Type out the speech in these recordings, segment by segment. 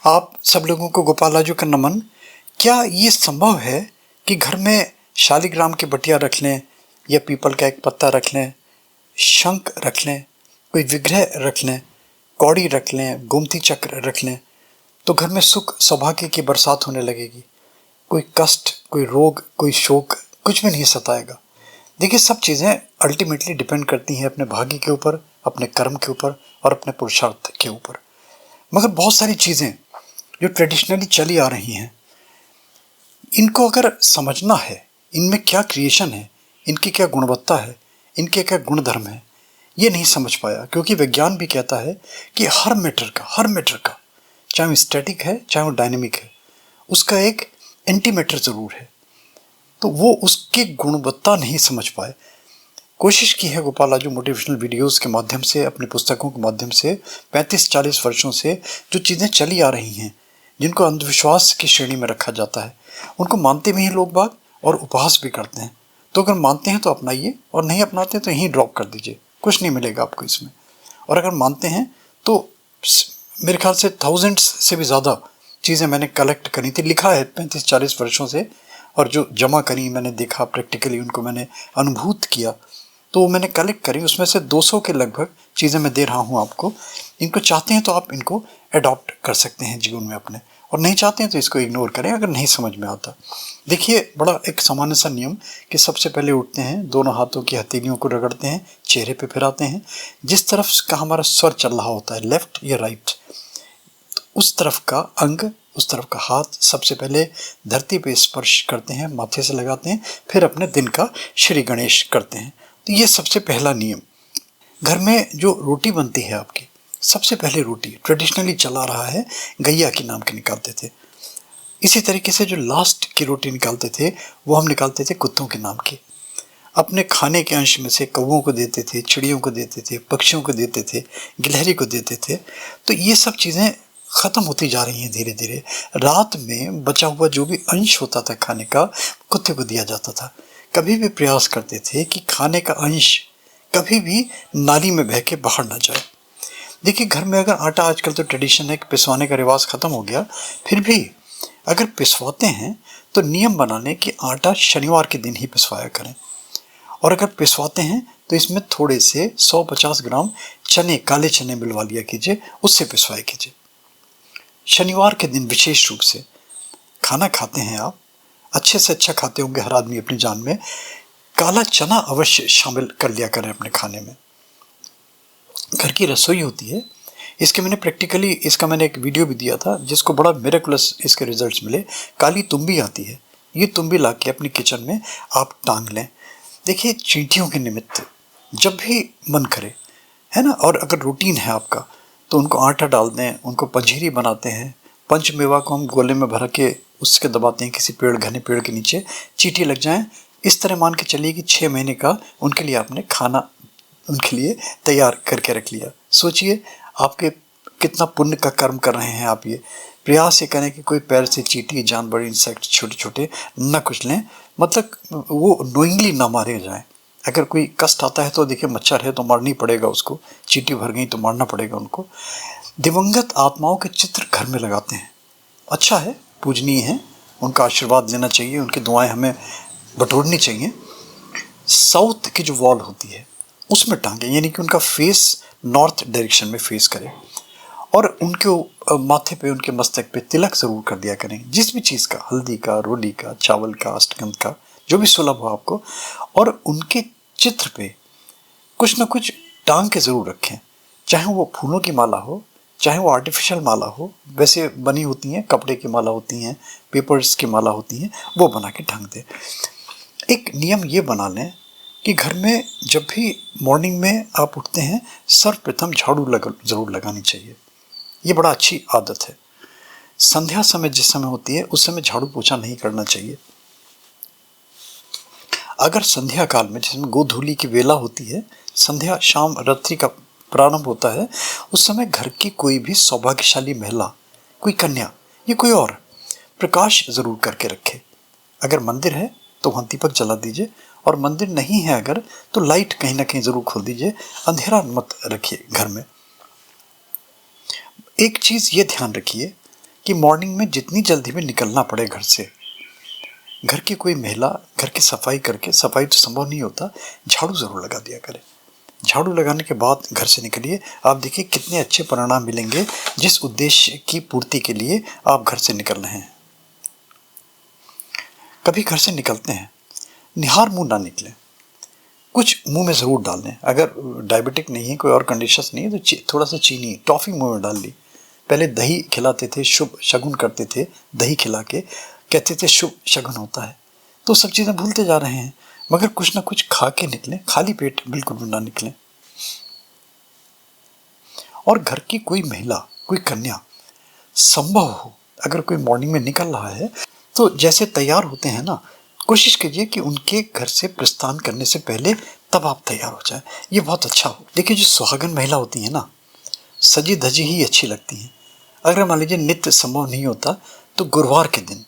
आप सब लोगों को गोपालाजू का नमन। क्या ये संभव है कि घर में शालिग्राम की बटिया रख लें या पीपल का एक पत्ता रख लें, शंख रख लें, कोई विग्रह रख लें, कौड़ी रख लें, गोमती चक्र रख लें, तो घर में सुख सौभाग्य की बरसात होने लगेगी। कोई कष्ट, कोई रोग, कोई शोक कुछ भी नहीं सताएगा। देखिए, सब चीज़ें अल्टीमेटली डिपेंड करती हैं अपने भाग्य के ऊपर, अपने कर्म के ऊपर और अपने पुरुषार्थ के ऊपर। मगर बहुत सारी चीज़ें जो ट्रेडिशनली चली आ रही हैं, इनको अगर समझना है, इनमें क्या क्रिएशन है, इनकी क्या गुणवत्ता है, इनके क्या गुणधर्म है, ये नहीं समझ पाया। क्योंकि विज्ञान भी कहता है कि हर मैटर का चाहे वो स्टैटिक है चाहे वो डायनेमिक है, उसका एक एंटी मैटर ज़रूर है। तो वो उसकी गुणवत्ता नहीं समझ पाए। कोशिश की है गोपालाजू मोटिवेशनल वीडियोस के माध्यम से, अपनी पुस्तकों के माध्यम से 35-40 वर्षों से जो चीज़ें चली आ रही हैं, जिनको अंधविश्वास की श्रेणी में रखा जाता है, उनको मानते भी हैं लोग बाग और उपहास भी करते हैं। तो अगर मानते हैं तो अपनाइए, और नहीं अपनाते तो यहीं ड्रॉप कर दीजिए, कुछ नहीं मिलेगा आपको इसमें। और अगर मानते हैं तो मेरे ख्याल से थाउजेंड्स से भी ज़्यादा चीज़ें मैंने कलेक्ट करी थी, लिखा है 35-40 वर्षों से, और जो जमा करी मैंने देखा प्रैक्टिकली, उनको मैंने अनुभूत किया, तो मैंने कलेक्ट करी। उसमें से 200 के लगभग चीज़ें मैं दे रहा हूँ आपको। इनको चाहते हैं तो आप इनको अडॉप्ट कर सकते हैं जीवन में अपने, और नहीं चाहते हैं तो इसको इग्नोर करें अगर नहीं समझ में आता। देखिए, बड़ा एक सामान्य सा नियम कि सबसे पहले उठते हैं, दोनों हाथों की हथेलियों को रगड़ते हैं, चेहरे पे फिराते हैं। जिस तरफ का हमारा स्वर चल रहा होता है, लेफ्ट या राइट, तो उस तरफ का अंग, उस तरफ का हाथ सबसे पहले धरती पे स्पर्श करते हैं, माथे से लगाते हैं, फिर अपने दिन का श्री गणेश करते हैं। तो ये सबसे पहला नियम। घर में जो रोटी बनती है आपकी, सबसे पहले रोटी ट्रेडिशनली चला रहा है, गैया के नाम के निकालते थे। इसी तरीके से जो लास्ट की रोटी निकालते थे, वो हम निकालते थे कुत्तों के नाम की। अपने खाने के अंश में से कौवों को देते थे, चिड़ियों को देते थे, पक्षियों को देते थे, गिलहरी को देते थे। तो ये सब चीज़ें ख़त्म होती जा रही हैं धीरे धीरे। रात में बचा हुआ जो भी अंश होता था खाने का, कुत्ते को दिया जाता था। कभी भी प्रयास करते थे कि खाने का अंश कभी भी नाली में बह के बाहर ना जाए। देखिए, घर में अगर आटा, आजकल तो ट्रेडिशन है कि पिसवाने का रिवाज ख़त्म हो गया, फिर भी अगर पिसवाते हैं तो नियम बना लें कि आटा शनिवार के दिन ही पिसवाया करें। और अगर पिसवाते हैं तो इसमें थोड़े से 150 ग्राम चने, काले चने मिलवा लिया कीजिए, उससे पिसवाया कीजिए। शनिवार के दिन विशेष रूप से खाना खाते हैं आप, अच्छे से अच्छा खाते होंगे हर आदमी अपनी जान में, काला चना अवश्य शामिल कर लिया करें अपने खाने में। घर की रसोई होती है, इसके मैंने प्रैक्टिकली, इसका मैंने एक वीडियो भी दिया था जिसको बड़ा मिरेकुलस इसके रिजल्ट्स मिले। काली तुम्बी आती है, ये तुम्बी ला के अपनी किचन में आप टांग लें। देखिए, चींटियों के निमित्त जब भी मन करे, है ना, और अगर रूटीन है आपका, तो उनको आटा डाल दें, उनको पंजीरी बनाते हैं। पंचमेवा को हम गोले में भर के उसके दबाते हैं किसी पेड़, घने पेड़ के नीचे, चींटी लग जाएं। इस तरह मान के चलिए कि 6 महीने का उनके लिए आपने खाना उनके लिए तैयार करके रख लिया। सोचिए आपके कितना पुण्य का कर्म कर रहे हैं आप। ये प्रयास ये करें कि कोई पैर से चींटी, जानवर, इंसेक्ट छोटे छोटे न कुचलें, मतलब वो नोइंगली ना मारे जाएं। अगर कोई कष्ट आता है तो देखिए, मच्छर है तो मारना ही पड़ेगा उसको, चींटी भर गई तो मारना पड़ेगा उनको। दिवंगत आत्माओं के चित्र घर में लगाते हैं, अच्छा है, पूजनीय है, उनका आशीर्वाद लेना चाहिए, उनकी दुआएं हमें बटोरनी चाहिए। साउथ की जो वॉल होती है उसमें टांगे, यानी कि उनका फेस नॉर्थ डायरेक्शन में फेस करें, और उनके माथे पे, उनके मस्तक पे तिलक ज़रूर कर दिया करें, जिस भी चीज़ का, हल्दी का, रोली का, चावल का, अष्टगंध का, जो भी सुलभ हो आपको। और उनके चित्र पे कुछ ना कुछ टांग के ज़रूर रखें, चाहे वो फूलों की माला हो, चाहे वो आर्टिफिशियल माला हो, वैसे बनी होती हैं, कपड़े की माला होती हैं, पेपर्स की माला होती हैं, वो बना के टांग दें। एक नियम ये बना लें कि घर में जब भी मॉर्निंग में आप उठते हैं, सर्वप्रथम झाड़ू ज़रूर लगानी चाहिए। ये बड़ा अच्छी आदत है। संध्या समय जिस समय होती है, उस समय झाड़ू पोछा नहीं करना चाहिए। अगर संध्या काल में, जिसमें गोधूली की वेला होती है, संध्या शाम रात्रि का प्रारंभ होता है, उस समय घर की कोई भी सौभाग्यशाली महिला, कोई कन्या या कोई और, प्रकाश ज़रूर करके रखे। अगर मंदिर है तो वहाँ दीपक जला दीजिए, और मंदिर नहीं है अगर, तो लाइट कहीं ना कहीं ज़रूर खोल दीजिए, अंधेरा मत रखिए घर में। एक चीज़ ये ध्यान रखिए कि मॉर्निंग में जितनी जल्दी में निकलना पड़े घर से, घर की कोई महिला घर की सफाई करके, सफाई तो संभव नहीं होता, झाड़ू ज़रूर लगा दिया करे। झाड़ू लगाने के बाद घर से निकलिए, आप देखिए कितने अच्छे परिणाम मिलेंगे जिस उद्देश्य की पूर्ति के लिए आप घर से निकल रहे हैं। कभी घर से निकलते हैं, निहार मुंह ना निकलें, कुछ मुंह में ज़रूर डाल लें। अगर डायबिटिक नहीं है, कोई और कंडीशंस नहीं है, तो थोड़ा सा चीनी टॉफ़ी मुंह में डाल ली। पहले दही खिलाते थे, शुभ शगुन करते थे, दही खिला के कहते थे शुभ शगुन होता है। तो सब चीज़ें भूलते जा रहे हैं, मगर कुछ ना कुछ खा के निकलें, खाली पेट बिल्कुल भी ना निकलें। और घर की कोई महिला, कोई कन्या संभव हो, अगर कोई मॉर्निंग में निकल रहा है तो जैसे तैयार होते हैं ना, कोशिश कीजिए कि उनके घर से प्रस्थान करने से पहले तब आप तैयार हो जाए, ये बहुत अच्छा हो। देखिए, जो सुहागन महिला होती है ना, सजी धजी ही अच्छी लगती हैं। अगर मान लीजिए नित्य संभव नहीं होता तो गुरुवार के दिन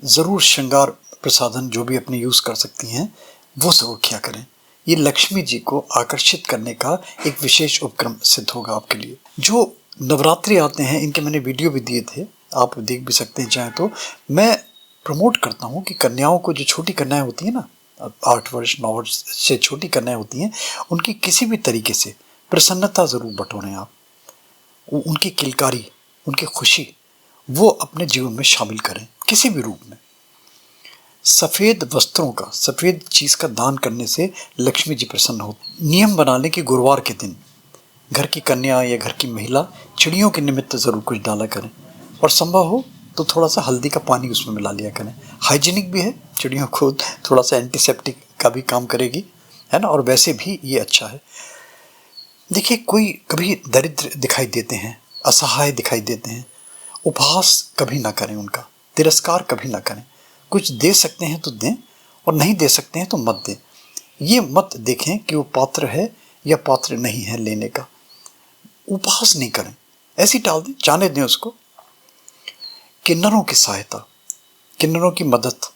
ज़रूर श्रृंगार प्रसाधन जो भी अपने यूज़ कर सकती हैं वो ज़रूर किया करें। ये लक्ष्मी जी को आकर्षित करने का एक विशेष उपक्रम सिद्ध होगा आपके लिए। जो नवरात्रि आते हैं, इनके मैंने वीडियो भी दिए थे, आप देख भी सकते हैं चाहें तो। मैं प्रमोट करता हूँ कि कन्याओं को, जो छोटी कन्याएं होती हैं ना, 8 वर्ष 9 वर्ष से छोटी कन्याएं होती हैं, उनकी किसी भी तरीके से प्रसन्नता ज़रूर बटोरें आप। उनकी किलकारी, उनकी खुशी वो अपने जीवन में शामिल करें किसी भी रूप में। सफ़ेद वस्त्रों का, सफ़ेद चीज़ का दान करने से लक्ष्मी जी प्रसन्न होती। नियम बना लें कि गुरुवार के दिन घर की कन्या या घर की महिला चिड़ियों के निमित्त ज़रूर कुछ डाला करें, और संभव हो तो थोड़ा सा हल्दी का पानी उसमें मिला लिया करें। हाइजीनिक भी है, चिड़ियों को थोड़ा सा एंटीसेप्टिक का भी काम करेगी, है ना, और वैसे भी ये अच्छा है। देखिए, कोई कभी दरिद्र दिखाई देते हैं, असहाय दिखाई देते हैं, उपहास कभी ना करें उनका, तिरस्कार कभी ना करें। कुछ दे सकते हैं तो दें, और नहीं दे सकते हैं तो मत दें। ये मत देखें कि वो पात्र है या पात्र नहीं है लेने का। उपहास नहीं करें, ऐसी टाल दें, जाने दें उसको। किन्नरों की सहायता, किन्नरों की मदद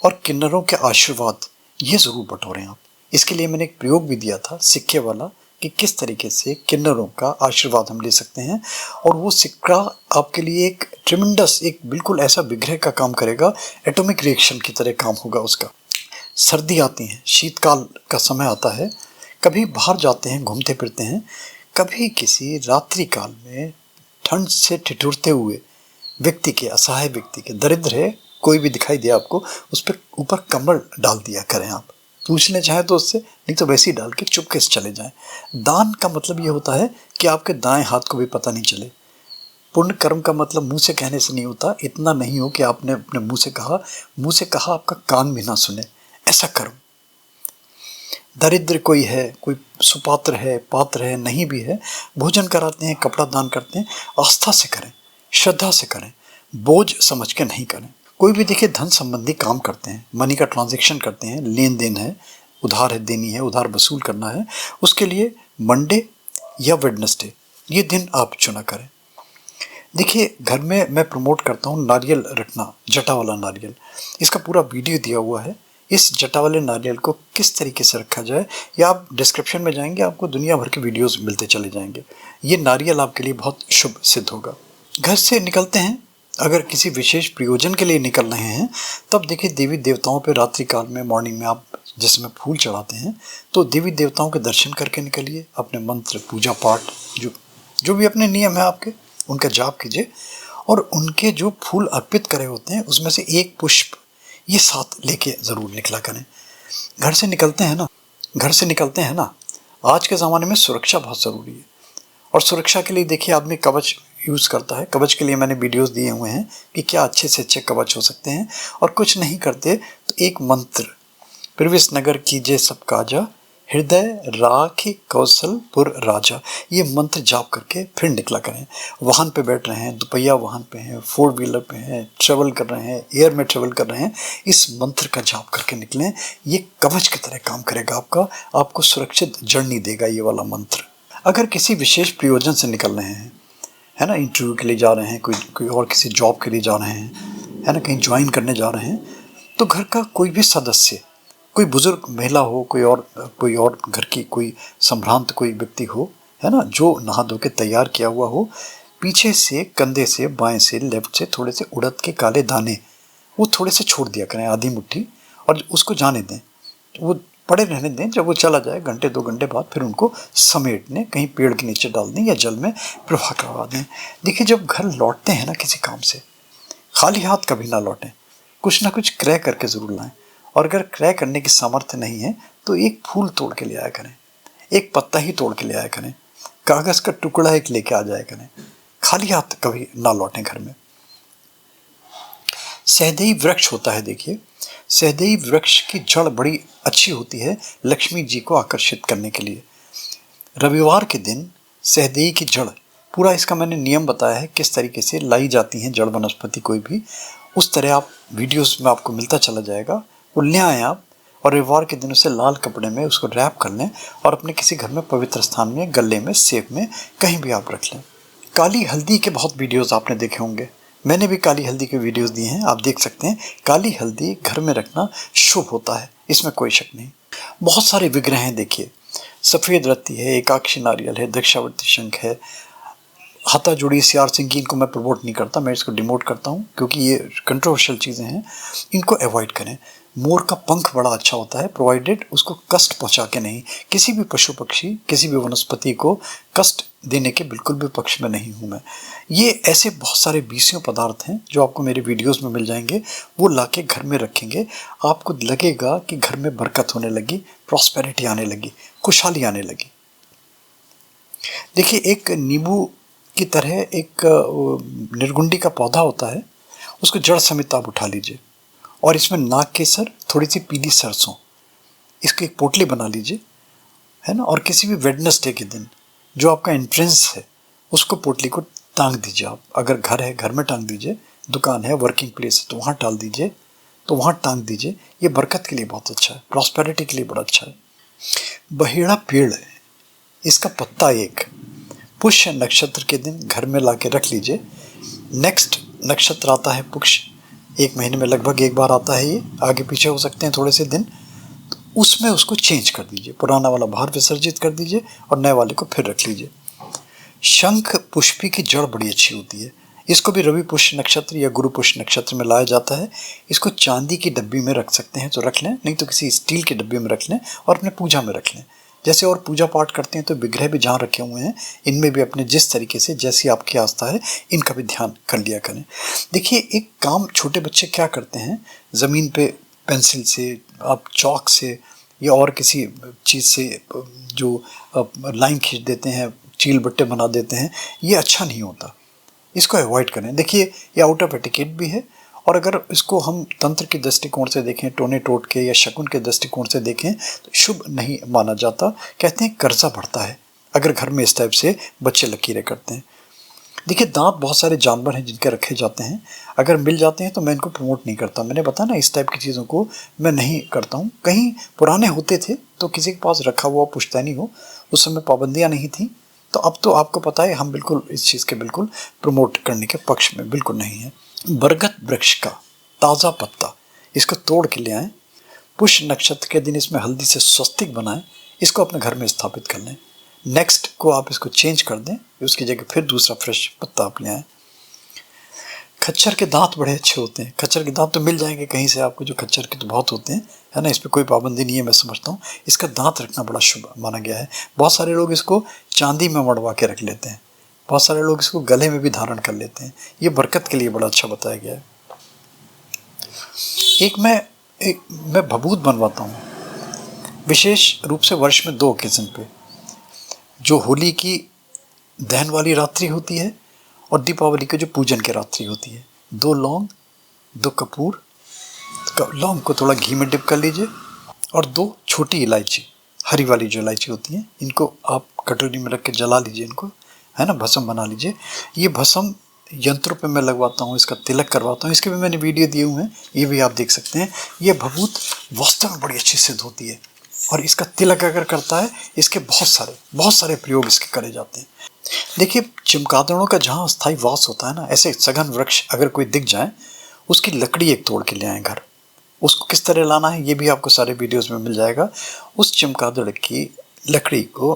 और किन्नरों के आशीर्वाद ये ज़रूर बटोरें आप। इसके लिए मैंने एक प्रयोग भी दिया था सिक्के वाला, कि किस तरीके से किन्नरों का आशीर्वाद हम ले सकते हैं। और वो सिक्का आपके लिए एक ट्रिमेंडस, एक बिल्कुल ऐसा विग्रह का काम करेगा, एटॉमिक रिएक्शन की तरह काम होगा उसका। सर्दी आती है, शीतकाल का समय आता है, कभी बाहर जाते हैं, घूमते फिरते हैं, कभी किसी रात्रि काल में ठंड से ठिठुरते हुए व्यक्ति के, असहाय व्यक्ति के, दरिद्र है कोई भी दिखाई दे आपको, उस पर ऊपर कम्बल डाल दिया करें आप। पूछने चाहें तो उससे, नहीं तो वैसे ही डाल के चुपके से चले जाएं। दान का मतलब ये होता है कि आपके दाएं हाथ को भी पता नहीं चले। पुण्य कर्म का मतलब मुंह से कहने से नहीं होता, इतना नहीं हो कि आपने अपने मुंह से कहा आपका कान भी ना सुने, ऐसा कर्म। दरिद्र कोई है, कोई सुपात्र है, पात्र है, नहीं भी है, भोजन कराते हैं, कपड़ा दान करते हैं, आस्था से करें, श्रद्धा से करें, बोझ समझ के नहीं करें। कोई भी देखिए धन संबंधी काम करते हैं, मनी का ट्रांजैक्शन करते हैं, लेन देन है, उधार है देनी है, उधार वसूल करना है, उसके लिए मंडे या वेडनेसडे ये दिन आप चुना करें। देखिए, घर में मैं प्रमोट करता हूँ नारियल रखना, जटा वाला नारियल। इसका पूरा वीडियो दिया हुआ है। इस जटा वाले नारियल को किस तरीके से रखा जाए, या आप डिस्क्रिप्शन में जाएंगे, आपको दुनिया भर के वीडियोस मिलते चले जाएंगे। ये नारियल आपके लिए बहुत शुभ सिद्ध होगा। घर से निकलते हैं, अगर किसी विशेष प्रयोजन के लिए निकल रहे हैं, तब देखिए देवी देवताओं पे रात्रि काल में, मॉर्निंग में आप जिसमें फूल चढ़ाते हैं, तो देवी देवताओं के दर्शन करके निकलिए। अपने मंत्र, पूजा पाठ, जो भी अपने नियम है आपके, उनका जाप कीजिए, और उनके जो फूल अर्पित करे होते हैं उसमें से एक पुष्प ये साथ लेके ज़रूर निकला करें। घर से निकलते हैं ना, आज के ज़माने में सुरक्षा बहुत ज़रूरी है, और सुरक्षा के लिए देखिए आदमी कवच यूज़ करता है। कवच के लिए मैंने वीडियोस दिए हुए हैं कि क्या अच्छे से अच्छे कवच हो सकते हैं। और कुछ नहीं करते तो एक मंत्र, प्रवेश नगर कीजिए सब काजा, हृदय राखी कौशलपुर राजा, ये मंत्र जाप करके फिर निकला करें। वाहन पे बैठ रहे हैं, दुपहिया वाहन पे हैं, 4 व्हीलर पे हैं, ट्रेवल कर रहे हैं, एयर में ट्रेवल कर रहे हैं, इस मंत्र का जाप करके निकलें। ये कवच की तरह काम करेगा आपका, आपको सुरक्षित जर्नी देगा ये वाला मंत्र। अगर किसी विशेष प्रयोजन से निकल रहे हैं, है ना, इंटरव्यू के लिए जा रहे हैं, कोई और किसी जॉब के लिए जा रहे हैं, है ना, कहीं ज्वाइन करने जा रहे हैं, तो घर का कोई भी सदस्य, कोई बुजुर्ग महिला हो, कोई और घर की कोई संभ्रांत कोई व्यक्ति हो, है ना, जो नहा धो के तैयार किया हुआ हो, पीछे से, कंधे से, बाएं से, लेफ्ट से थोड़े से उड़द के काले दाने वो थोड़े से छोड़ दिया करें, आधी मुट्ठी, और उसको जाने दें, वो पड़े रहने दें। जब वो चला जाए घंटे 2 घंटे बाद फिर उनको समेट दें, कहीं पेड़ के नीचे डाल दें या जल में प्रवाह करवा दें। देखिए, जब घर लौटते हैं ना किसी काम से, खाली हाथ कभी ना लौटें, कुछ ना कुछ क्रय करके ज़रूर लाएं। और अगर क्रय करने की सामर्थ्य नहीं है तो एक फूल तोड़ के ले आया करें, एक पत्ता ही तोड़ के ले आया करें, कागज़ का टुकड़ा एक लेके आ जाया करें। खाली हाथ कभी ना लौटें घर में। सहदेई वृक्ष होता है, देखिए सहदेई वृक्ष की जड़ बड़ी अच्छी होती है लक्ष्मी जी को आकर्षित करने के लिए। रविवार के दिन सहदेई की जड़, पूरा इसका मैंने नियम बताया है किस तरीके से लाई जाती हैं जड़ वनस्पति कोई भी, उस तरह आप वीडियोस में आपको मिलता चला जाएगा। वो ले आएँ आप, और रविवार के दिन उसे लाल कपड़े में उसको रैप कर लें और अपने किसी घर में पवित्र स्थान में, गले में, सेब में, कहीं भी आप रख लें। काली हल्दी के बहुत वीडियोस आपने देखे होंगे, मैंने भी काली हल्दी के वीडियोस दिए हैं, आप देख सकते हैं। काली हल्दी घर में रखना शुभ होता है, इसमें कोई शक नहीं। बहुत सारे विग्रह हैं, देखिए सफ़ेद रत्ती है, एकाक्षी नारियल है, दक्षावर्ती शंख है, हाथा जोड़ी सियार सिंह की, इनको मैं प्रमोट नहीं करता, मैं इसको डिमोट करता हूँ क्योंकि ये कंट्रोवर्शियल चीज़ें हैं, इनको अवॉइड करें। मोर का पंख बड़ा अच्छा होता है, प्रोवाइडेड उसको कष्ट पहुँचा के नहीं। किसी भी पशु पक्षी, किसी भी वनस्पति को कष्ट देने के बिल्कुल भी पक्ष में नहीं हूँ मैं। ये ऐसे बहुत सारे बीसियों पदार्थ हैं जो आपको मेरे वीडियोज़ में मिल जाएंगे, वो ला के घर में रखेंगे, आपको लगेगा कि घर में बरकत होने लगी, प्रॉस्पेरिटी आने लगी, खुशहाली आने लगी। देखिए, एक नींबू की तरह एक निर्गुंडी का पौधा होता है, उसको जड़ समेत आप उठा लीजिए, और इसमें नाग केसर, थोड़ी सी पीली सरसों, इसकी एक पोटली बना लीजिए, है ना, और किसी भी वेडनेसडे के दिन जो आपका एंट्रेंस है उसको पोटली को टांग दीजिए। आप अगर घर है घर में टांग दीजिए, दुकान है, वर्किंग प्लेस है तो वहाँ टाल दीजिए, तो वहाँ टांग दीजिए। ये बरकत के लिए बहुत अच्छा है, प्रॉस्पेरिटी के लिए बड़ा अच्छा है। बहेड़ा पेड़ है, इसका पत्ता एक पुष्य नक्षत्र के दिन घर में ला के रख लीजिए। नेक्स्ट नक्षत्र आता है पुष्य, 1 महीने में लगभग एक बार आता है, ये आगे पीछे हो सकते हैं थोड़े से दिन, तो उसमें उसको चेंज कर दीजिए, पुराना वाला बाहर विसर्जित कर दीजिए और नए वाले को फिर रख लीजिए। शंख पुष्पी की जड़ बड़ी अच्छी होती है, इसको भी रवि पुष्य नक्षत्र या गुरु पुष्य नक्षत्र में लाया जाता है। इसको चांदी की डब्बी में रख सकते हैं तो रख लें, नहीं तो किसी स्टील की डब्बी में रख लें और अपने पूजा में रख लें। जैसे और पूजा पाठ करते हैं तो विग्रह भी जहाँ रखे हुए हैं, इनमें भी अपने जिस तरीके से जैसी आपकी आस्था है इनका भी ध्यान कर लिया करें। देखिए, एक काम छोटे बच्चे क्या करते हैं, ज़मीन पे पेंसिल से, आप चौक से या और किसी चीज़ से जो लाइन खींच देते हैं, चील बट्टे बना देते हैं, ये अच्छा नहीं होता, इसको अवॉइड करें। देखिए, ये आउट ऑफ एटिकेट भी है, और अगर इसको हम तंत्र के दृष्टिकोण से देखें, टोने टोट के या शकुन के दृष्टिकोण से देखें तो शुभ नहीं माना जाता। कहते हैं कर्जा बढ़ता है अगर घर में इस टाइप से बच्चे लकीरें करते हैं। देखिए, दांत बहुत सारे जानवर हैं जिनके रखे जाते हैं, अगर मिल जाते हैं तो मैं इनको प्रमोट नहीं करता। मैंने बताया ना, इस टाइप की चीज़ों को मैं नहीं करता हूँ। कहीं पुराने होते थे तो किसी के पास रखा हुआ पुश्तैनी हो, उस समय पाबंदियाँ नहीं थी, तो अब तो आपको पता है हम बिल्कुल इस चीज़ के बिल्कुल प्रमोट करने के पक्ष में बिल्कुल नहीं है। बरगद वृक्ष का ताज़ा पत्ता, इसको तोड़ के ले आएँ, पुष्य नक्षत्र के दिन इसमें हल्दी से स्वस्तिक बनाएं, इसको अपने घर में स्थापित कर लें। नेक्स्ट को आप इसको चेंज कर दें, उसकी जगह फिर दूसरा फ्रेश पत्ता आप ले आएँ। खच्चर के दांत बड़े अच्छे होते हैं, खच्चर के दांत तो मिल जाएंगे कहीं से आपको, जो खच्चर के तो बहुत होते हैं, है ना, इस पर कोई पाबंदी नहीं है, मैं समझता हूँ। इसका दांत रखना बड़ा शुभ माना गया है। बहुत सारे लोग इसको चांदी में मड़वा के रख लेते हैं, बहुत सारे लोग इसको गले में भी धारण कर लेते हैं, ये बरकत के लिए बड़ा अच्छा बताया गया है। एक मैं भभूत बनवाता हूँ, विशेष रूप से वर्ष में 2 ओकेजन पे, जो होली की दहन वाली रात्रि होती है और दीपावली की जो पूजन की रात्रि होती है। 2 लौंग, 2 कपूर, लौंग को थोड़ा घी में डिप कर लीजिए, और 2 छोटी इलायची, हरी वाली जो इलायची होती है, इनको आप कटोरी में रख के जला लीजिए, इनको, है ना, भस्म बना लीजिए। ये भस्म यंत्रों पे मैं लगवाता हूँ, इसका तिलक करवाता हूँ, इसके भी मैंने वीडियो दिए हुए हैं, ये भी आप देख सकते हैं। ये भभूत वास्तव में बड़ी अच्छी सिद्ध होती है, और इसका तिलक अगर करता है, इसके बहुत सारे प्रयोग इसके करे जाते हैं। देखिए, चमगादड़ों का जहाँ स्थायी वास होता है ना, ऐसे सघन वृक्ष अगर कोई दिख जाए, उसकी लकड़ी एक तोड़ के ले आए घर। उसको किस तरह लाना है ये भी आपको सारे वीडियोस में मिल जाएगा। उस चमगादड़ की लकड़ी को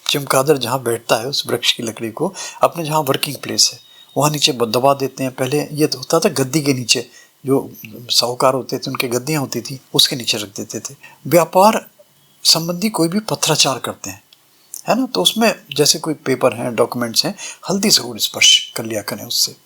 चमगादड़ जहाँ बैठता है उस वृक्ष की लकड़ी को अपने जहाँ वर्किंग प्लेस है वहाँ नीचे दबा देते हैं। पहले ये तो होता था गद्दी के नीचे, जो साहूकार होते थे उनकी गद्दियाँ होती थी उसके नीचे रख देते थे। व्यापार संबंधी कोई भी पत्राचार करते हैं, है ना, तो उसमें जैसे कोई पेपर हैं, डॉक्यूमेंट्स हैं, हल्दी ज़रूर स्पर्श कर लिया करें उससे।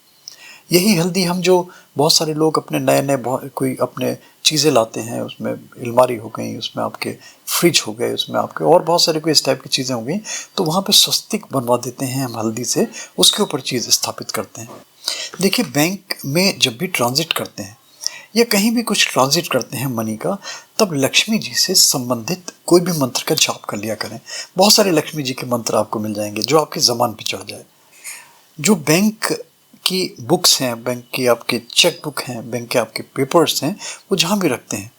यही हल्दी हम जो बहुत सारे लोग अपने नए नए कोई अपने चीज़ें लाते हैं, उसमें अलमारी हो गई, उसमें आपके फ्रिज हो गए, उसमें आपके और बहुत सारे कोई इस टाइप की चीज़ें हो गई, तो वहाँ पे स्वस्तिक बनवा देते हैं हम हल्दी से, उसके ऊपर चीज़ स्थापित करते हैं। देखिए बैंक में जब भी ट्रांजिट करते हैं या कहीं भी कुछ ट्रांजिट करते हैं मनी का, तब लक्ष्मी जी से संबंधित कोई भी मंत्र का जाप कर लिया करें। बहुत सारे लक्ष्मी जी के मंत्र आपको मिल जाएंगे जो आपकी ज़बान पे चढ़ जाए। जो बैंक की बुक्स हैं, बैंक की आपके चेक बुक हैं, बैंक के आपके पेपर्स हैं, वो जहाँ भी रखते हैं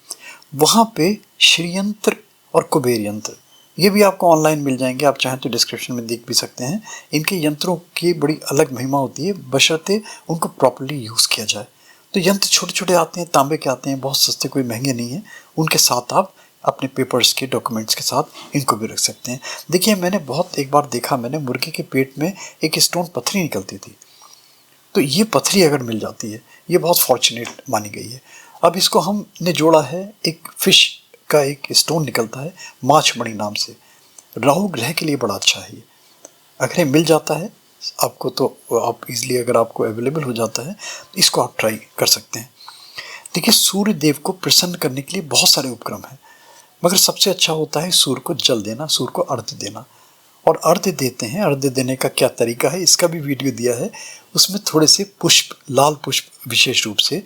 वहाँ पे श्री यंत्र और कुबेर यंत्र, ये भी आपको ऑनलाइन मिल जाएंगे, आप चाहें तो डिस्क्रिप्शन में देख भी सकते हैं। इनके यंत्रों की बड़ी अलग महिमा होती है बशर्ते उनको प्रॉपर्ली यूज़ किया जाए। तो यंत्र छोटे छोटे आते हैं, तांबे के आते हैं, बहुत सस्ते, कोई महंगे नहीं हैं। उनके साथ आप अपने पेपर्स के डॉक्यूमेंट्स के साथ इनको भी रख सकते हैं। देखिए मैंने बहुत एक बार देखा, मैंने मुर्गी के पेट में एक स्टोन पथरी निकलती थी, तो ये पथरी अगर मिल जाती है ये बहुत फॉर्चुनेट मानी गई है। अब इसको हमने जोड़ा है, एक फिश का एक स्टोन निकलता है माछमणि नाम से, राहु ग्रह के लिए बड़ा अच्छा है ये। अगर ये मिल जाता है आपको तो आप इजीली, अगर आपको अवेलेबल हो जाता है तो इसको आप ट्राई कर सकते हैं। देखिए सूर्य देव को प्रसन्न करने के लिए बहुत सारे उपक्रम हैं, मगर सबसे अच्छा होता है सूर्य को जल देना, सूर्य को अर्घ्य देना। और अर्घ्य देते हैं, अर्घ्य देने का क्या तरीका है इसका भी वीडियो दिया है। उसमें थोड़े से पुष्प, लाल पुष्प विशेष रूप से,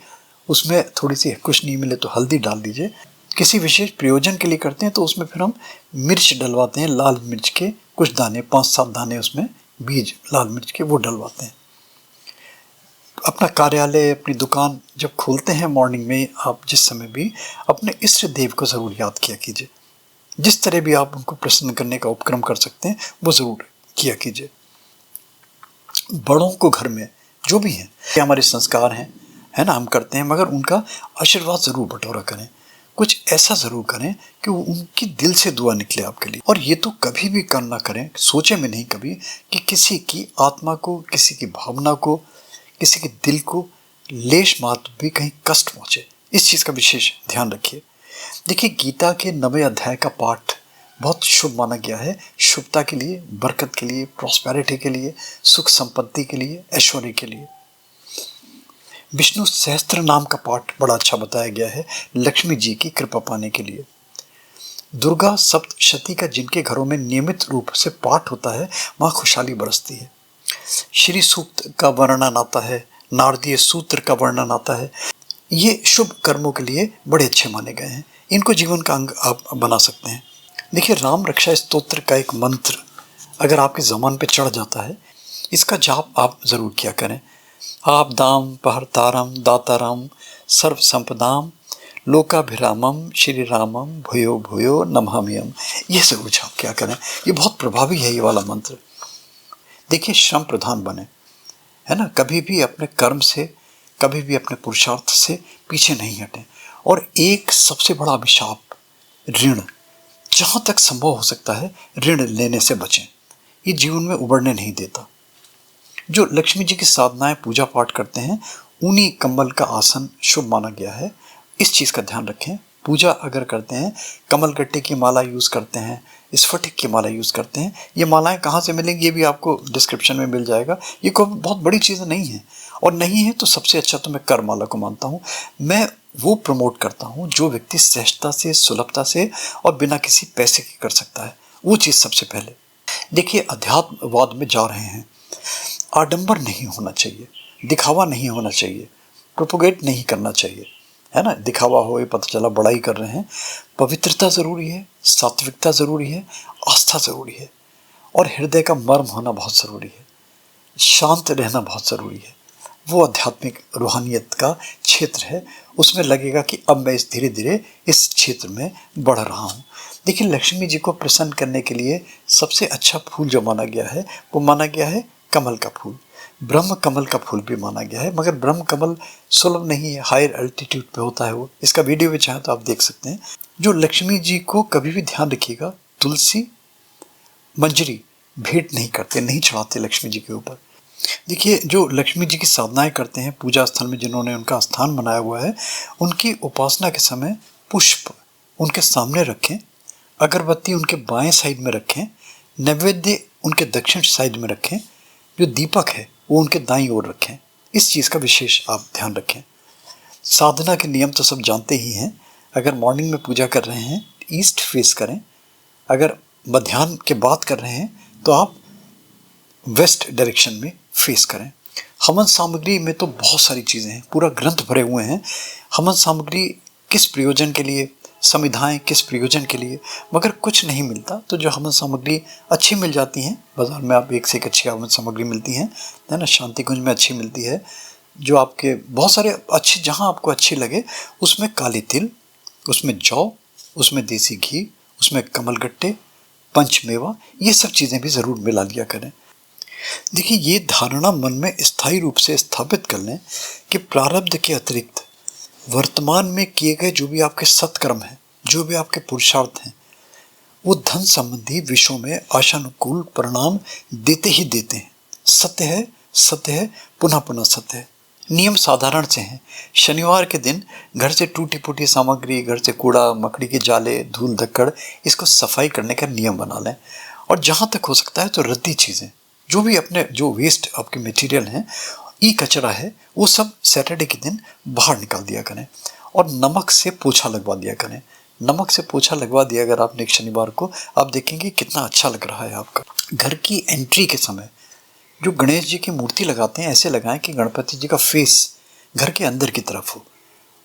उसमें थोड़ी सी कुछ नहीं मिले तो हल्दी डाल दीजिए। किसी विशेष प्रयोजन के लिए करते हैं तो उसमें फिर हम मिर्च डलवाते हैं, लाल मिर्च के कुछ दाने, 5-7 दाने उसमें बीज लाल मिर्च के वो डलवाते हैं। अपना कार्यालय, अपनी दुकान जब खोलते हैं मॉर्निंग में, आप जिस समय भी अपने इष्ट देव को ज़रूर याद किया कीजिए। जिस तरह भी आप उनको प्रसन्न करने का उपक्रम कर सकते हैं वो ज़रूर किया कीजिए। बड़ों को घर में जो भी हैं, ये हमारे संस्कार हैं, है ना, हम करते हैं, मगर उनका आशीर्वाद ज़रूर बटोरा करें। कुछ ऐसा ज़रूर करें कि वो उनकी दिल से दुआ निकले आपके लिए। और ये तो कभी भी करना करें, सोचे में नहीं कभी, कि किसी की आत्मा को, किसी की भावना को, किसी के दिल को लेश मात्र भी कहीं कष्ट पहुँचे, इस चीज़ का विशेष ध्यान रखिए। देखिए गीता के 9वें अध्याय का पाठ बहुत शुभ माना गया है, शुभता के लिए, बरकत के लिए, प्रॉस्पेरिटी के लिए, सुख संपत्ति के लिए, ऐश्वर्य के लिए। विष्णु सहस्त्र नाम का पाठ बड़ा अच्छा बताया गया है लक्ष्मी जी की कृपा पाने के लिए। दुर्गा सप्तशती का जिनके घरों में नियमित रूप से पाठ होता है वहाँ खुशहाली बरसती है। श्री सूक्त का वर्णन आता है, नारदीय सूत्र का वर्णन आता है। ये शुभ कर्मों के लिए बड़े अच्छे माने गए हैं, इनको जीवन का अंग आप बना सकते हैं। देखिए राम रक्षा स्तोत्र का एक मंत्र अगर आपके ज़बान पे चढ़ जाता है, इसका जाप आप ज़रूर किया करें। आप दाम पहरतारम दाताराम सर्व संपदाम लोकाभिरामम श्री रामम भूयो भूयो नमाम्यहम्, ये ज़रूर जाप किया करें। ये बहुत प्रभावी है ये वाला मंत्र। देखिए श्रम प्रधान बने, है ना, कभी भी अपने कर्म से, कभी भी अपने पुरुषार्थ से पीछे नहीं हटें। और एक सबसे बड़ा अभिशाप, ऋण, जहाँ तक संभव हो सकता है ऋण लेने से बचें, ये जीवन में उबरने नहीं देता। जो लक्ष्मी जी की साधनाएं पूजा पाठ करते हैं ऊनी कमल का आसन शुभ माना गया है, इस चीज़ का ध्यान रखें। पूजा अगर करते हैं, कमल गट्टे की माला यूज़ करते हैं, स्फटिक की माला यूज़ करते हैं, ये मालाएं कहाँ से मिलेंगी ये भी आपको डिस्क्रिप्शन में मिल जाएगा। ये कोई बहुत बड़ी चीज़ नहीं है, और नहीं है तो सबसे अच्छा तो मैं कर माला को मानता हूँ। मैं वो प्रमोट करता हूँ जो व्यक्ति सहजता से, सुलभता से और बिना किसी पैसे के कर सकता है, वो चीज़ सबसे पहले। देखिए अध्यात्मवाद में जा रहे हैं, आडंबर नहीं होना चाहिए, दिखावा नहीं होना चाहिए, प्रोपोगेट नहीं करना चाहिए, है ना। दिखावा हो, ये पता चला बड़ाई कर रहे हैं। पवित्रता ज़रूरी है, सात्विकता ज़रूरी है, आस्था ज़रूरी है, और हृदय का मर्म होना बहुत ज़रूरी है, शांत रहना बहुत ज़रूरी है। वो आध्यात्मिक रूहानियत का क्षेत्र है, उसमें लगेगा कि अब मैं धीरे धीरे इस क्षेत्र में बढ़ रहा हूँ। देखिए लक्ष्मी जी को प्रसन्न करने के लिए सबसे अच्छा फूल जो माना गया है वो माना गया है कमल का फूल। ब्रह्म कमल का फूल भी माना गया है, मगर ब्रह्म कमल सुलभ नहीं है, हायर अल्टीट्यूड पे होता है वो। इसका वीडियो भी चाहे तो आप देख सकते हैं। जो लक्ष्मी जी को कभी भी ध्यान रखिएगा, तुलसी, मंजरी भेंट नहीं करते, नहीं चढ़ाते लक्ष्मी जी के ऊपर। देखिए, जो लक्ष्मी जी की साधनाएं करते हैं पूजा स्थल में, जिन्होंने उनका स्थान बनाया हुआ है, उनकी उपासना के समय पुष्प उनके सामने रखें, अगरबत्ती उनके बाएं साइड में रखें, नैवेद्य उनके दक्षिण साइड में रखें, जो दीपक है वो उनके दाईं ओर रखें। इस चीज़ का विशेष आप ध्यान रखें। साधना के नियम तो सब जानते ही हैं। अगर मॉर्निंग में पूजा कर रहे हैं ईस्ट फेस करें, अगर मध्याह्न के बाद कर रहे हैं तो आप वेस्ट डायरेक्शन में फेस करें। हवन सामग्री में तो बहुत सारी चीज़ें हैं, पूरा ग्रंथ भरे हुए हैं हवन सामग्री किस प्रयोजन के लिए, संविधाएं किस प्रयोजन के लिए। मगर कुछ नहीं मिलता तो जो हवन सामग्री अच्छी मिल जाती हैं बाज़ार में, आप एक से एक अच्छी हवन सामग्री मिलती हैं, है ना। शांति कुंज में अच्छी मिलती है, जो आपके बहुत सारे अच्छी, जहाँ आपको अच्छी लगे उसमें काले तिल, उसमें जौ, उसमें देसी घी, उसमें कमलगट्टे, पंचमेवा, ये सब चीज़ें भी ज़रूर मिला लिया करें। देखिए, ये धारणा मन में स्थायी रूप से स्थापित कर लें कि प्रारब्ध के अतिरिक्त वर्तमान में किए गए जो भी आपके सत्कर्म हैं, जो भी आपके पुरुषार्थ हैं, वो धन संबंधी विषयों में आशानुकूल परिणाम देते ही देते हैं। सत्य है, सत्य है, पुनः पुनः सत्य है। नियम साधारण से हैं। शनिवार के दिन घर से टूटी फूटी सामग्री, घर से कूड़ा मकड़ी के जाले, धूल धक्कड़, इसको सफाई करने का नियम बना लें। और जहाँ तक हो सकता है तो रद्दी चीज़ें, जो भी अपने जो वेस्ट आपके मटेरियल हैं, ई कचरा है, वो सब सैटरडे के दिन बाहर निकाल दिया करें और नमक से पोछा लगवा दिया करें। नमक से पोछा लगवा दिया अगर आपने एक शनिवार को, आप देखेंगे कितना अच्छा लग रहा है आपका। घर की एंट्री के समय जो गणेश जी की मूर्ति लगाते हैं, ऐसे लगाएं कि गणपति जी का फेस घर के अंदर की तरफ हो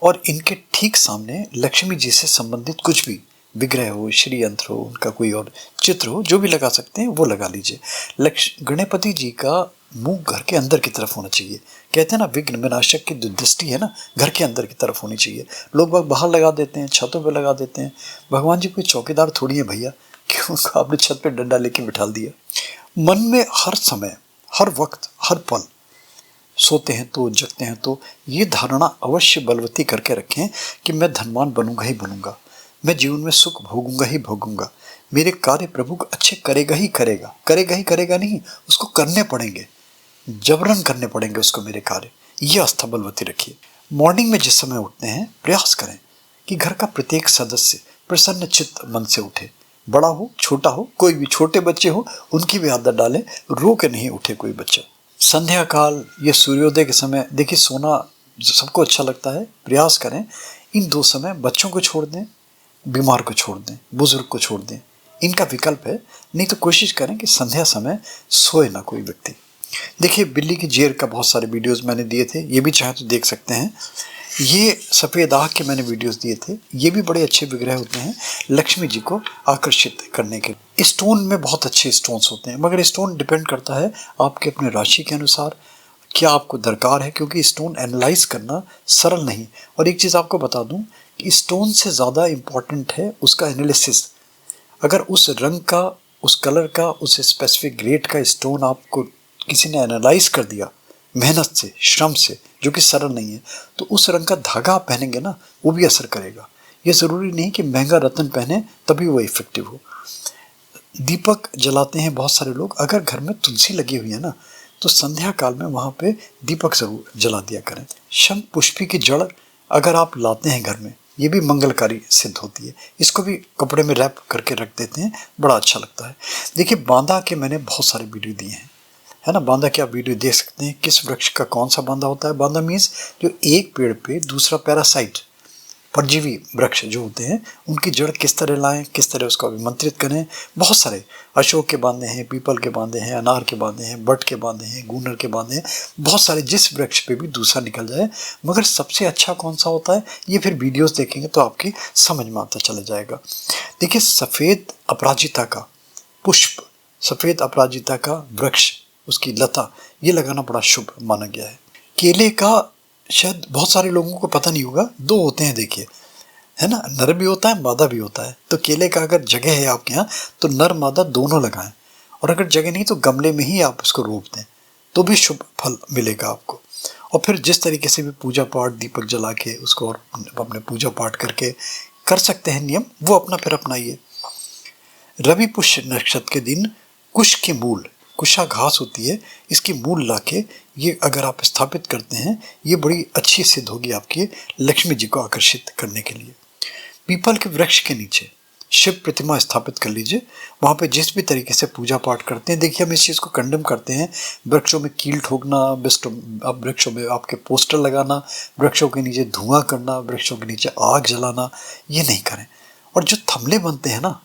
और इनके ठीक सामने लक्ष्मी जी से संबंधित कुछ भी विग्रह हो, श्री यंत्र हो, उनका कोई और चित्र हो, जो भी लगा सकते हैं वो लगा लीजिए। गणपति जी का मुंह घर के अंदर की तरफ होना चाहिए। कहते हैं ना, विघ्न विनाशक की जो दृष्टि है ना, घर के अंदर की तरफ होनी चाहिए। लोग बाहर लगा देते हैं, छतों पे लगा देते हैं। भगवान जी कोई चौकीदार थोड़ी है भैया, क्यों आपने छत पे डंडा लेके बिठा दिया। मन में हर समय, हर वक्त, हर पल, सोते हैं तो, जगते हैं तो, ये धारणा अवश्य बलवती करके रखें कि मैं धनवान बनूंगा ही बनूंगा, मैं जीवन में सुख भोगूंगा ही भोगूंगा, मेरे कार्य प्रभु अच्छे करेगा ही करेगा, करेगा ही करेगा नहीं, उसको करने पड़ेंगे, जबरन करने पड़ेंगे उसको मेरे कार्य। ये आस्था बलवती रखिए। मॉर्निंग में जिस समय उठते हैं प्रयास करें कि घर का प्रत्येक सदस्य प्रसन्न चित्त मन से उठे। बड़ा हो, छोटा हो, कोई भी, छोटे बच्चे हो उनकी भी आदत डालें, रो के नहीं उठे कोई बच्चा। संध्या काल या सूर्योदय के समय, देखिए सोना सबको अच्छा लगता है, प्रयास करें इन दो समय बच्चों को छोड़ दें, बीमार को छोड़ दें, बुजुर्ग को छोड़ दें, इनका विकल्प है। नहीं तो कोशिश करें कि संध्या समय सोए ना कोई व्यक्ति। देखिए, बिल्ली की जेर का बहुत सारे वीडियोस मैंने दिए थे, ये भी चाहे तो देख सकते हैं। ये सफ़ेद आग के मैंने वीडियोस दिए थे, ये भी बड़े अच्छे विग्रह होते हैं लक्ष्मी जी को आकर्षित करने के। स्टोन में बहुत अच्छे स्टोन्स होते हैं, मगर स्टोन डिपेंड करता है आपके अपने राशि के अनुसार क्या आपको दरकार है, क्योंकि स्टोन एनालाइज करना सरल नहीं। और एक चीज़ आपको बता दूं कि स्टोन से ज़्यादा इम्पॉर्टेंट है उसका एनालिसिस। अगर उस रंग का, उस कलर का, उस स्पेसिफिक ग्रेड का स्टोन आपको किसी ने एनालाइज कर दिया मेहनत से, श्रम से, जो कि सरल नहीं है, तो उस रंग का धागा आप पहनेंगे ना, वो भी असर करेगा। ये ज़रूरी नहीं कि महंगा रत्न पहने तभी वो इफेक्टिव हो। दीपक जलाते हैं बहुत सारे लोग, अगर घर में तुलसी लगी हुई है ना, तो संध्या काल में वहाँ पे दीपक जरूर जला दिया करें। शंख पुष्पी की जड़ अगर आप लाते हैं घर में, ये भी मंगलकारी सिद्ध होती है। इसको भी कपड़े में रैप करके रख देते हैं, बड़ा अच्छा लगता है। देखिए, बांदा के मैंने बहुत सारे वीडियो दिए हैं, है ना। बांदा के आप वीडियो देख सकते हैं, किस वृक्ष का कौन सा बांदा होता है। बांदा मीन्स जो एक पेड़ पे दूसरा पैरासाइट, परजीवी वृक्ष जो होते हैं, उनकी जड़ किस तरह लाएं, किस तरह उसको अभिमंत्रित करें। बहुत सारे अशोक के बांधे हैं, पीपल के बांधे हैं, अनार के बांधे हैं, बट के बांधे हैं, गूनर के बांधे हैं, बहुत सारे, जिस वृक्ष पे भी दूसरा निकल जाए। मगर सबसे अच्छा कौन सा होता है, ये फिर वीडियोस देखेंगे तो आपकी समझ में आता चला जाएगा। देखिए, सफ़ेद अपराजिता का पुष्प, सफ़ेद अपराजिता का वृक्ष, उसकी लता, ये लगाना बड़ा शुभ माना गया है। केले का शायद बहुत सारे लोगों को पता नहीं होगा, दो होते हैं देखिए, है ना, नर भी होता है, मादा भी होता है। तो केले का अगर जगह है आपके यहाँ तो नर मादा दोनों लगाएं, और अगर जगह नहीं तो गमले में ही आप उसको रोप दें, तो भी शुभ फल मिलेगा आपको। और फिर जिस तरीके से भी पूजा पाठ, दीपक जला के उसको और अपने पूजा पाठ करके कर सकते हैं नियम, वो अपना फिर अपनाइए। रवि पुष्य नक्षत्र के दिन कुश के मूल, कुशा घास होती है, इसकी मूल लाके ये अगर आप स्थापित करते हैं, ये बड़ी अच्छी सिद्ध होगी आपकी लक्ष्मी जी को आकर्षित करने के लिए। पीपल के वृक्ष के नीचे शिव प्रतिमा स्थापित कर लीजिए। वहाँ पे जिस भी तरीके से पूजा पाठ करते हैं, देखिए हम इस चीज़ को कंडेम करते हैं, वृक्षों में कील ठोकना, वृक्षों में आपके पोस्टर लगाना, वृक्षों के नीचे धुआं करना, वृक्षों के नीचे आग जलाना, ये नहीं करें। और जो थमले बनते हैं ना,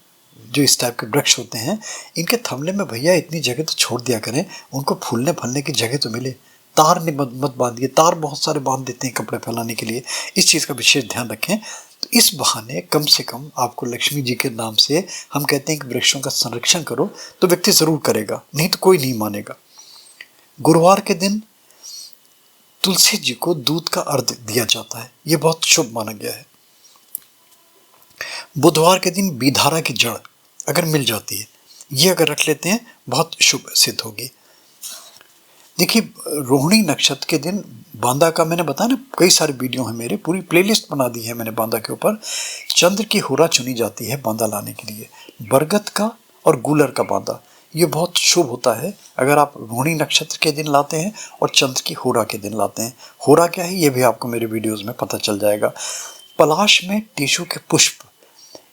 जो इस टाइप के वृक्ष होते हैं, इनके थमले में भैया इतनी जगह तो छोड़ दिया करें, उनको फूलने फलने की जगह तो मिले। तार ने मत बांधिए, तार बहुत सारे बांध देते हैं कपड़े फैलाने के लिए, इस चीज़ का विशेष ध्यान रखें। तो इस बहाने कम से कम आपको लक्ष्मी जी के नाम से हम कहते हैं कि वृक्षों का संरक्षण करो, तो व्यक्ति ज़रूर करेगा, नहीं तो कोई नहीं मानेगा। गुरुवार के दिन तुलसी जी को दूध का अर्घ्य दिया जाता है, ये बहुत शुभ माना गया है। बुधवार के दिन बिधारा की जड़ अगर मिल जाती है, ये अगर रख लेते हैं, बहुत शुभ सिद्ध होगी। देखिए रोहिणी नक्षत्र के दिन बांदा का, मैंने बताया ना, कई सारे वीडियो हैं मेरे, पूरी प्लेलिस्ट बना दी है मैंने बांदा के ऊपर। चंद्र की होरा चुनी जाती है बांदा लाने के लिए, बरगद का और गूलर का बांदा, ये बहुत शुभ होता है अगर आप रोहिणी नक्षत्र के दिन लाते हैं और चंद्र की होरा के दिन लाते हैं। होरा क्या है ये भी आपको मेरे वीडियोज़ में पता चल जाएगा। पलाश में टीशू के पुष्प,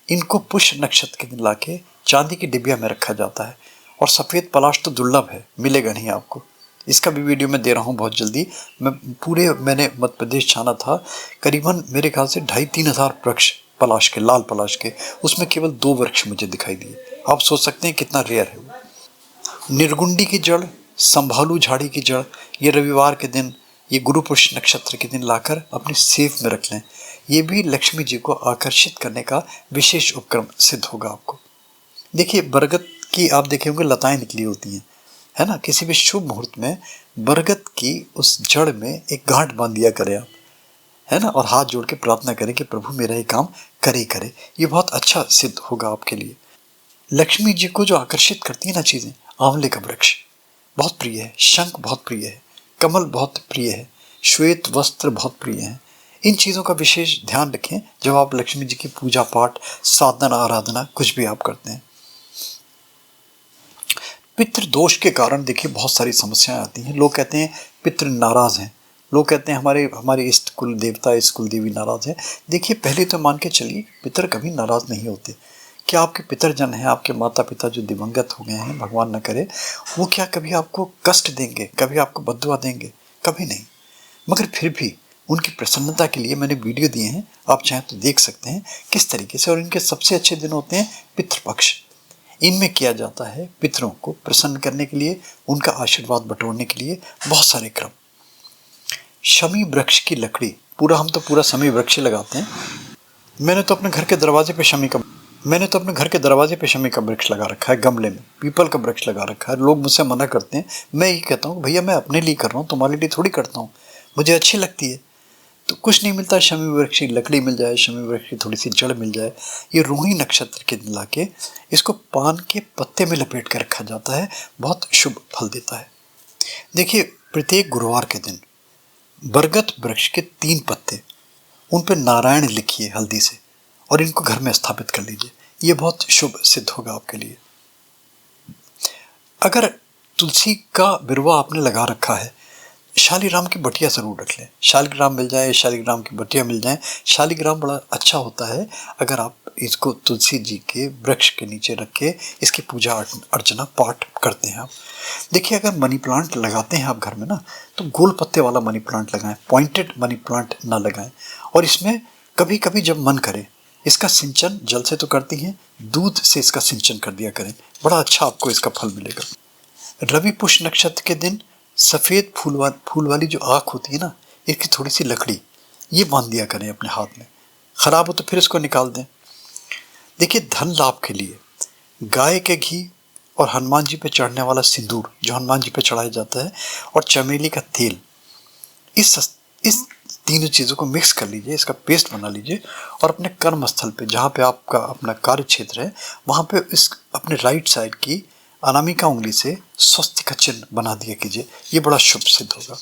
इनको पुष्य नक्षत्र के दिन लाके चांदी की डिबिया में रखा जाता है। और सफ़ेद पलाश तो दुर्लभ है, मिलेगा नहीं आपको, इसका भी वीडियो मैं दे रहा हूँ बहुत जल्दी। मैंने मध्य प्रदेश छाना था, करीबन मेरे ख्याल से 2,500-3 हज़ार वृक्ष पलाश के, लाल पलाश के, उसमें केवल 2 वृक्ष मुझे दिखाई दिए। आप सोच सकते हैं कितना रेयर है वो। निर्गुंडी की जड़, संभालू झाड़ी की जड़, ये रविवार के दिन, ये गुरु पुष्य नक्षत्र के दिन लाकर अपनी सेफ में रख लें, ये भी लक्ष्मी जी को आकर्षित करने का विशेष उपक्रम सिद्ध होगा आपको। देखिए बरगद की आप देखे होंगे लताएं निकली होती हैं, है ना, किसी भी शुभ मुहूर्त में बरगद की उस जड़ में एक गांठ बांध दिया करें आप, है ना, और हाथ जोड़ के प्रार्थना करें कि प्रभु मेरा ये काम करे करे, ये बहुत अच्छा सिद्ध होगा आपके लिए। लक्ष्मी जी को जो आकर्षित करती है ना चीज़ें, आंवले का वृक्ष बहुत प्रिय है, शंख बहुत प्रिय है, कमल बहुत प्रिय है, श्वेत वस्त्र बहुत प्रिय है। इन चीज़ों का विशेष ध्यान रखें जब आप लक्ष्मी जी की पूजा पाठ, साधना, आराधना कुछ भी आप करते हैं। पितृ दोष के कारण देखिए बहुत सारी समस्याएं आती हैं। लोग कहते हैं पितृ नाराज़ हैं, लोग कहते हैं हमारे इष्ट कुल देवता, इष्ट कुल देवी नाराज़ है। देखिए पहले तो मान के चलिए पितृ कभी नाराज़ नहीं होते। क्या आपके पितरजन हैं, आपके माता पिता जो दिवंगत हो गए हैं, भगवान न करे, वो क्या कभी आपको कष्ट देंगे, कभी आपको बद्दुआ देंगे? कभी नहीं। मगर फिर भी उनकी प्रसन्नता के लिए मैंने वीडियो दिए हैं, आप चाहें तो देख सकते हैं किस तरीके से। और इनके सबसे अच्छे दिन होते हैं पितृपक्ष, इनमें किया जाता है पितरों को प्रसन्न करने के लिए, उनका आशीर्वाद बटोरने के लिए बहुत सारे क्रम। शमी वृक्ष की लकड़ी, हम तो पूरा शमी वृक्ष लगाते हैं। मैंने तो अपने घर के दरवाजे पे शमी का वृक्ष लगा रखा है, गमले में पीपल का वृक्ष लगा रखा है। लोग मुझसे मना करते हैं, मैं ये कहता हूँ भैया मैं अपने लिए कर रहा हूँ, तुम्हारे लिए थोड़ी करता हूँ, मुझे अच्छी लगती है। तो कुछ नहीं मिलता, शमी वृक्ष की लकड़ी मिल जाए, शमी वृक्ष की थोड़ी सी जड़ मिल जाए, ये रोहिणी नक्षत्र के दिन लाके इसको पान के पत्ते में लपेट कर रखा जाता है, बहुत शुभ फल देता है। देखिए प्रत्येक गुरुवार के दिन बरगद वृक्ष के 3 पत्ते, उन पर नारायण लिखिए हल्दी से और इनको घर में स्थापित कर लीजिए, ये बहुत शुभ सिद्ध होगा आपके लिए। अगर तुलसी का बिरवा आपने लगा रखा है, शालीग्राम की बटिया ज़रूर रख लें। शालीग्राम मिल जाए, शालीग्राम की बटिया मिल जाए, शालीग्राम बड़ा अच्छा होता है। अगर आप इसको तुलसी जी के वृक्ष के नीचे रख के इसकी पूजा अर्चना पाठ करते हैं आप। देखिए अगर मनी प्लांट लगाते हैं आप घर में ना, तो गोल पत्ते वाला मनी प्लांट लगाएं, पॉइंटेड मनी प्लांट ना लगाएं। और इसमें कभी कभी जब मन करे इसका सिंचन जल से तो करती हैं, दूध से इसका सिंचन कर दिया करें, बड़ा अच्छा आपको इसका फल मिलेगा। रवि पुष्य नक्षत्र के दिन सफ़ेद फूल वाली जो आँख होती है ना, इसकी थोड़ी सी लकड़ी ये बांध दिया करें अपने हाथ में, ख़राब हो तो फिर इसको निकाल दें। देखिए धन लाभ के लिए गाय के घी और हनुमान जी पे चढ़ने वाला सिंदूर जो हनुमान जी पे चढ़ाया जाता है, और चमेली का तेल, इस तीनों चीज़ों को मिक्स कर लीजिए, इसका पेस्ट बना लीजिए और अपने कर्म स्थल पे जहाँ पे आपका अपना कार्य क्षेत्र है वहाँ पे इस अपने राइट साइड की अनामिका उंगली से स्वस्ति का चिन्ह बना दिया कीजिए, ये बड़ा शुभ सिद्ध होगा।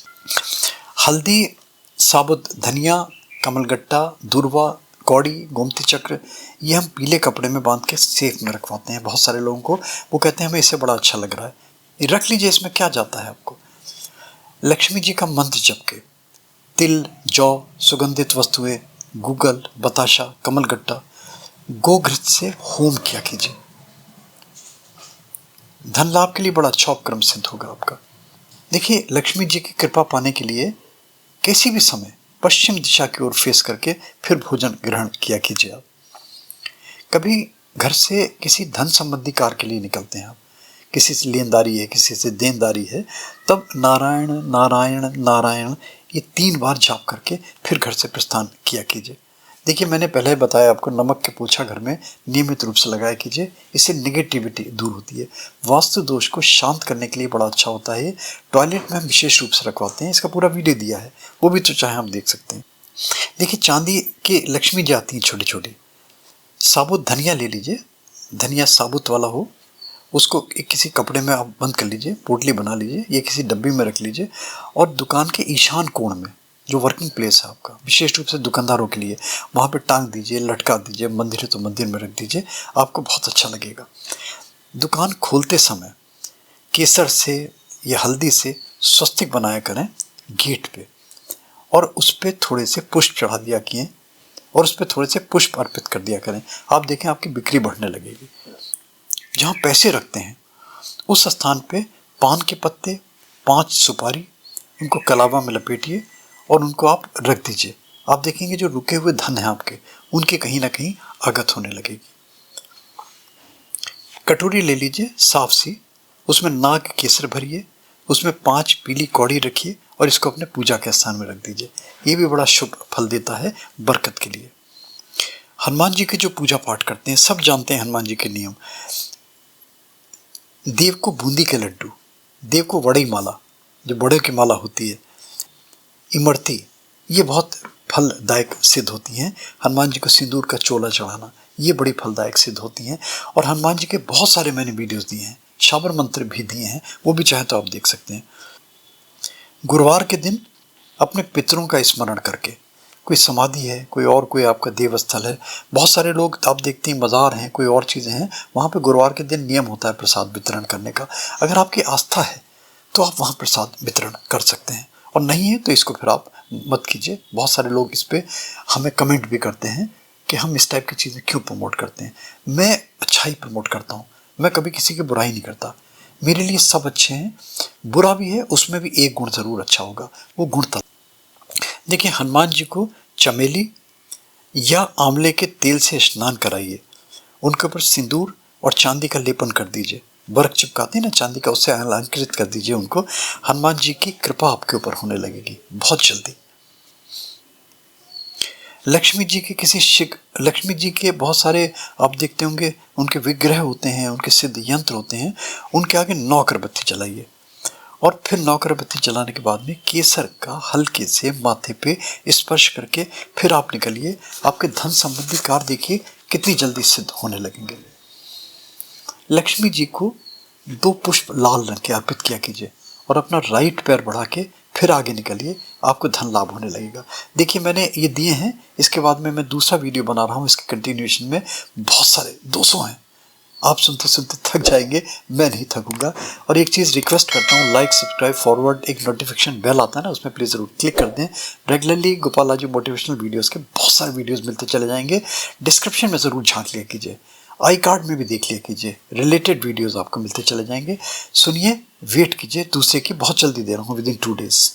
हल्दी, साबुत धनिया, कमलगट्टा, दूर्वा, कौड़ी, गोमती चक्र, ये हम पीले कपड़े में बांध के सेफ में रखवाते हैं बहुत सारे लोगों को। वो कहते हैं हमें इससे बड़ा अच्छा लग रहा है, ये रख लीजिए, इसमें क्या जाता है आपको। लक्ष्मी जी का मंत्र जप के तिल, जौ, सुगंधित वस्तुएं, गूगल, बताशा, कमलगट्टा, गोघृत से होम किया कीजिए। धन लाभ के लिए बड़ा अच्छा उपक्रम सिद्ध होगा आपका। देखिए, लक्ष्मी जी की कृपा पाने के लिए किसी भी समय पश्चिम दिशा की ओर फेस करके फिर भोजन ग्रहण किया कीजिए आप। कभी घर से किसी धन संबंधी कार्य के लिए निकलते हैं आप, किसी से लेनदारी है, किसी से देनदारी है, तब नारायण नारायण नारायण ये 3 बार जाप करके फिर घर से प्रस्थान किया कीजिए। देखिए, मैंने पहले बताया आपको, नमक के पोछा घर में नियमित रूप से लगाया कीजिए, इससे नेगेटिविटी दूर होती है। वास्तु दोष को शांत करने के लिए बड़ा अच्छा होता है। टॉयलेट में हम विशेष रूप से रखवाते हैं, इसका पूरा वीडियो दिया है, वो भी तो चाहे हम देख सकते हैं। देखिए, चांदी के लक्ष्मी जी आती हैं छोटी छोटी। साबुत धनिया ले लीजिए, धनिया साबुत वाला हो, उसको एक किसी कपड़े में आप बंद कर लीजिए, पोटली बना लीजिए, ये किसी डब्बी में रख लीजिए और दुकान के ईशान कोण में, जो वर्किंग प्लेस है आपका, विशेष रूप से दुकानदारों के लिए, वहाँ पे टांग दीजिए, लटका दीजिए। मंदिर है तो मंदिर में रख दीजिए, आपको बहुत अच्छा लगेगा। दुकान खोलते समय केसर से या हल्दी से स्वस्तिक बनाया करें गेट पे, और उस पर थोड़े से पुष्प चढ़ा दिया किए और उस पर थोड़े से पुष्प अर्पित कर दिया करें। आप देखें आपकी बिक्री बढ़ने लगेगी। जहाँ पैसे रखते हैं उस स्थान पे पान के पत्ते, 5 सुपारी, उनको कलावा में लपेटिए और उनको आप रख दीजिए। आप देखेंगे जो रुके हुए धन है आपके, उनके कहीं ना कहीं आगत होने लगेगी। कटोरी ले लीजिए साफ सी, उसमें नाग केसर भरिए, उसमें 5 पीली कौड़ी रखिए और इसको अपने पूजा के स्थान में रख दीजिए। ये भी बड़ा शुभ फल देता है बरकत के लिए। हनुमान जी के जो पूजा पाठ करते हैं सब जानते हैं हनुमान जी के नियम। देव को बूंदी के लड्डू, देव को वड़ई माला, जो बड़े की माला होती है, इमरती, ये बहुत फलदायक सिद्ध होती हैं। हनुमान जी को सिंदूर का चोला चढ़ाना, ये बड़ी फलदायक सिद्ध होती हैं। और हनुमान जी के बहुत सारे मैंने वीडियोस दिए हैं, शाबर मंत्र भी दिए हैं, वो भी चाहे तो आप देख सकते हैं। गुरुवार के दिन अपने पितरों का स्मरण करके, कोई समाधि है, कोई आपका देवस्थल है, बहुत सारे लोग आप देखते हैं मज़ार हैं, कोई और चीज़ें हैं, वहाँ पे गुरुवार के दिन नियम होता है प्रसाद वितरण करने का। अगर आपकी आस्था है तो आप वहाँ प्रसाद वितरण कर सकते हैं, और नहीं है तो इसको फिर आप मत कीजिए। बहुत सारे लोग इस पर हमें कमेंट भी करते हैं कि हम इस टाइप की चीज़ें क्यों प्रमोट करते हैं। मैं अच्छा ही प्रमोट करता हूँ, मैं कभी किसी की बुराई नहीं करता। मेरे लिए सब अच्छे हैं, बुरा भी है, उसमें भी एक गुण ज़रूर अच्छा होगा, वो गुण तत्व। देखिए, हनुमान जी को चमेली या आंवले के तेल से स्नान कराइए, उनके ऊपर सिंदूर और चांदी का लेपन कर दीजिए, वर्क चिपकाते हैं ना चांदी का, उससे अलंकृत कर दीजिए उनको। हनुमान जी की कृपा आपके ऊपर होने लगेगी बहुत जल्दी। लक्ष्मी जी के बहुत सारे आप देखते होंगे, उनके विग्रह होते हैं, उनके सिद्ध यंत्र होते हैं, उनके आगे 9 अगरबत्ती जलाइए और फिर 9 अगरबत्ती जलाने के बाद में केसर का हल्के से माथे पे स्पर्श करके फिर आप निकलिए। आपके धन संबंधी कार्य देखिए कितनी जल्दी सिद्ध होने लगेंगे। लक्ष्मी जी को 2 पुष्प लाल रंग के अर्पित किया कीजिए और अपना राइट पैर बढ़ा के फिर आगे निकलिए, आपको धन लाभ होने लगेगा। देखिए, मैंने ये दिए हैं, इसके बाद में मैं दूसरा वीडियो बना रहा हूँ, इसके कंटिन्यूएशन में बहुत सारे 200 हैं। आप सुनते सुनते थक जाएंगे, मैं नहीं थकूंगा। और एक चीज़ रिक्वेस्ट करता हूँ, लाइक, सब्सक्राइब, फॉरवर्ड, एक नोटिफिकेशन बेल आता है ना, उसमें प्लीज़ ज़रूर क्लिक कर दें। Regularly Gopal Raju motivational videos के बहुत सारे वीडियोस मिलते चले जाएंगे। डिस्क्रिप्शन में ज़रूर झांक लिया कीजिए, आई कार्ड में भी देख लिया कीजिए, रिलेटेड वीडियोज़ आपको मिलते चले जाएंगे। सुनिए, वेट कीजिए, दूसरे की बहुत जल्दी दे रहा हूँ, विदिन 2 days।